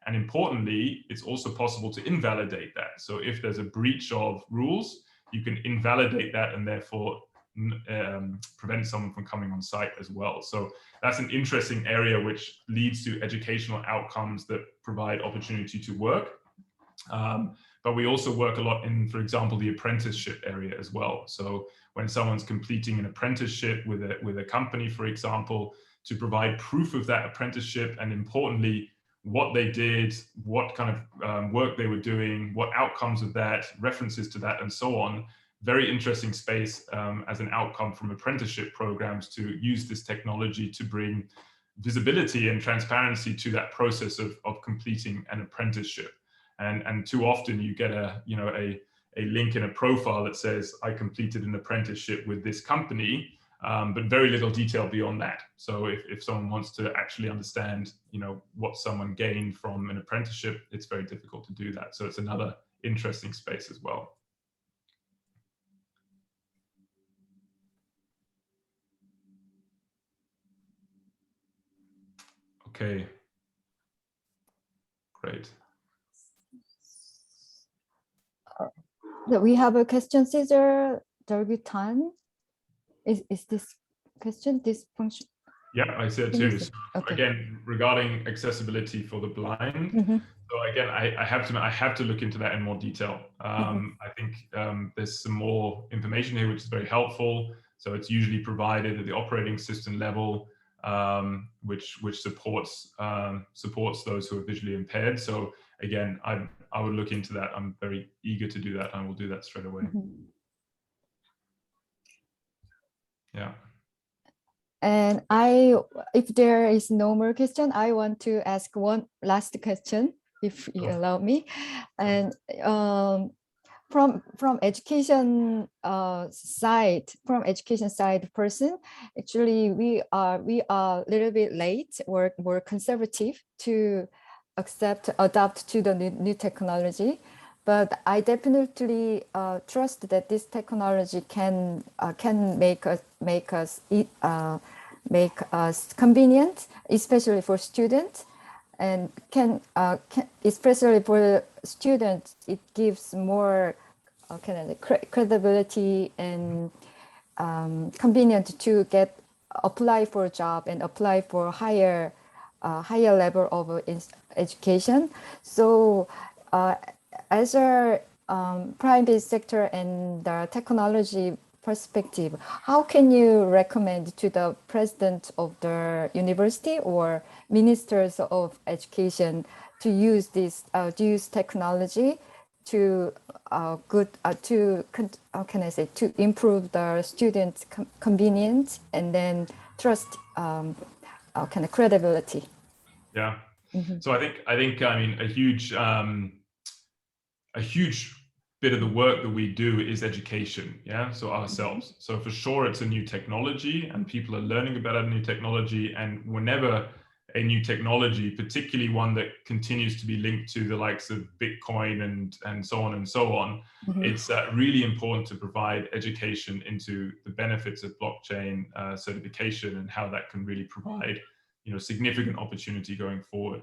And importantly, it's also possible to invalidate that. So if there's a breach of rules, you can invalidate that and therefore prevent someone from coming on site as well. So that's an interesting area which leads to educational outcomes that provide opportunity to work. But we also work a lot in, for example, the apprenticeship area as well. So when someone's completing an apprenticeship with a company, for example, to provide proof of that apprenticeship, and importantly, what they did, what kind of work they were doing, what outcomes of that, references to that, and so on. Very interesting space as an outcome from apprenticeship programs to use this technology to bring visibility and transparency to that process of completing an apprenticeship. And too often you get a link in a profile that says, I completed an apprenticeship with this company, but very little detail beyond that. So if someone wants to actually understand, what someone gained from an apprenticeship, it's very difficult to do that. So it's another interesting space as well. Okay, great. We have a question, Cesar Dargutan. Is this question, this function? Yeah, I see it too. So okay. Again, regarding accessibility for the blind, so again, I have to look into that in more detail. I think there's some more information here which is very helpful. So it's usually provided at the operating system level, which supports those who are visually impaired. So again, I would look into that. I'm very eager to do that. I will do that straight away. Yeah. And if there is no more question, I want to ask one last question, if you allow me. And from education side, person, actually we are a little bit late or more conservative to adapt to the new technology. But I definitely trust that this technology can make us convenient, especially for students, and especially for students, it gives more credibility and convenient to apply for a job and apply for higher level of education. So as a private sector and the technology perspective, how can you recommend to the president of the university or ministers of education to use this technology to to improve the students' convenience and then trust credibility? Yeah. So I think I mean a huge bit of the work that we do is education. Yeah. So ourselves. So for sure, it's a new technology and people are learning about a new technology. And whenever a new technology, particularly one that continues to be linked to the likes of Bitcoin and so on and so on, it's really important to provide education into the benefits of blockchain certification and how that can really provide, significant opportunity going forward.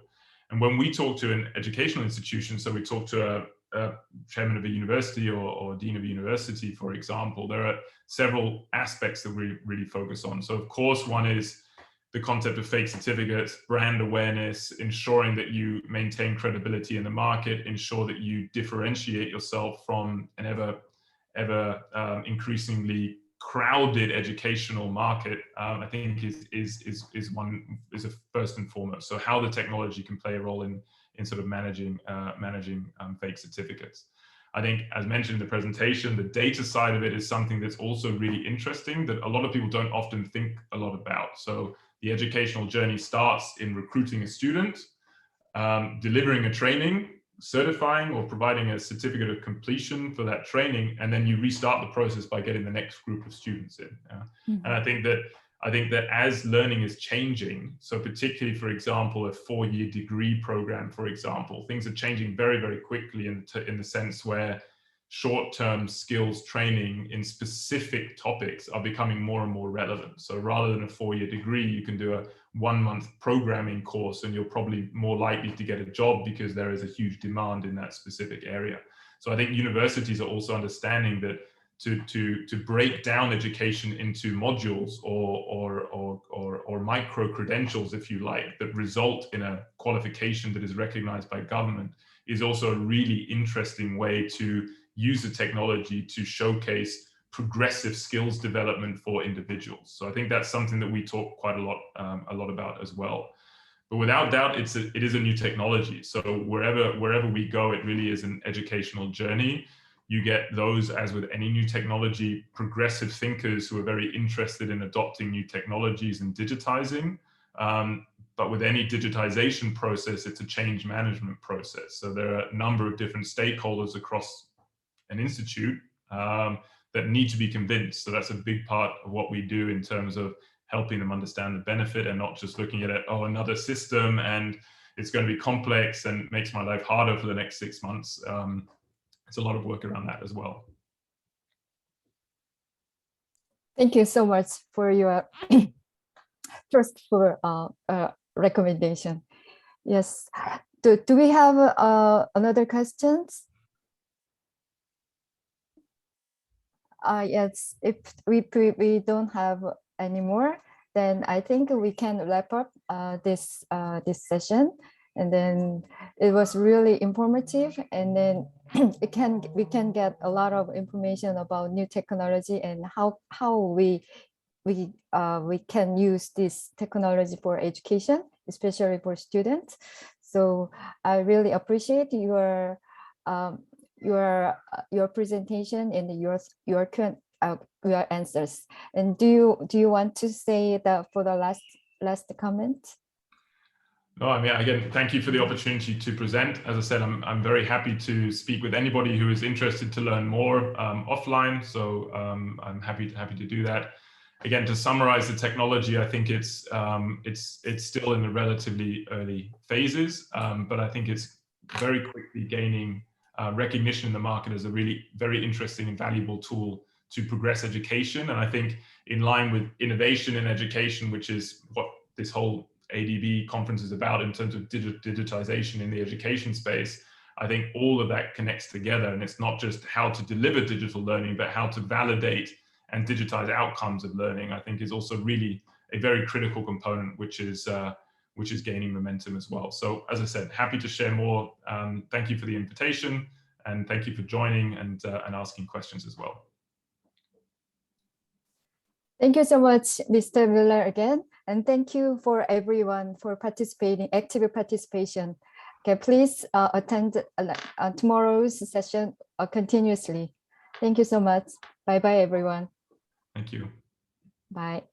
And when we talk to an educational institution, so we talk to a chairman of a university or dean of a university, for example, there are several aspects that we really focus on. So of course, one is the concept of fake certificates, brand awareness, ensuring that you maintain credibility in the market, ensure that you differentiate yourself from an ever increasingly crowded educational market, I think is a first and foremost. So how the technology can play a role in sort of managing fake certificates. I think, as mentioned in the presentation, the data side of it is something that's also really interesting that a lot of people don't often think a lot about. So the educational journey starts in recruiting a student, delivering a training, certifying or providing a certificate of completion for that training, and then you restart the process by getting the next group of students in. And I think that as learning is changing, so particularly, for example, a 4-year degree program, for example, things are changing very, very quickly in the sense where short-term skills training in specific topics are becoming more and more relevant. So rather than a 4-year degree, you can do a 1-month programming course and you're probably more likely to get a job because there is a huge demand in that specific area. So I think universities are also understanding that to break down education into modules or micro credentials, if you like, that result in a qualification that is recognized by government is also a really interesting way to use the technology to showcase progressive skills development for individuals. So I think that's something that we talk quite a lot about as well. But without doubt, it is a new technology. So wherever we go, it really is an educational journey. You get those, as with any new technology, progressive thinkers who are very interested in adopting new technologies and digitizing. But with any digitization process, it's a change management process. So there are a number of different stakeholders across an institute that need to be convinced. So that's a big part of what we do in terms of helping them understand the benefit and not just looking at it, oh, another system and it's going to be complex and makes my life harder for the next 6 months. It's a lot of work around that as well. Thank you so much for your first recommendation. Yes. Do we have another questions? Yes. If we don't have any more, then I think we can wrap up this session. And then it was really informative, and then we can get a lot of information about new technology and how we can use this technology for education, especially for students. So I really appreciate your presentation and your answers. And do you want to say that for the last comment? No, I mean, again, thank you for the opportunity to present. As I said, I'm very happy to speak with anybody who is interested to learn more offline. So I'm happy to do that. Again, to summarize the technology, I think it's still in the relatively early phases, but I think it's very quickly gaining recognition in the market as a really very interesting and valuable tool to progress education. And I think in line with innovation in education, which is what this whole ADB conference is about in terms of digitization in the education space, I think all of that connects together. And it's not just how to deliver digital learning, but how to validate and digitize outcomes of learning, I think is also really a very critical component, which is gaining momentum as well. So as I said, happy to share more. Thank you for the invitation, and thank you for joining and asking questions as well. Thank you so much, Mr. Miller, again. And thank you for everyone for participating, active participation. Okay, please attend tomorrow's session continuously. Thank you so much. Bye-bye, everyone. Thank you. Bye.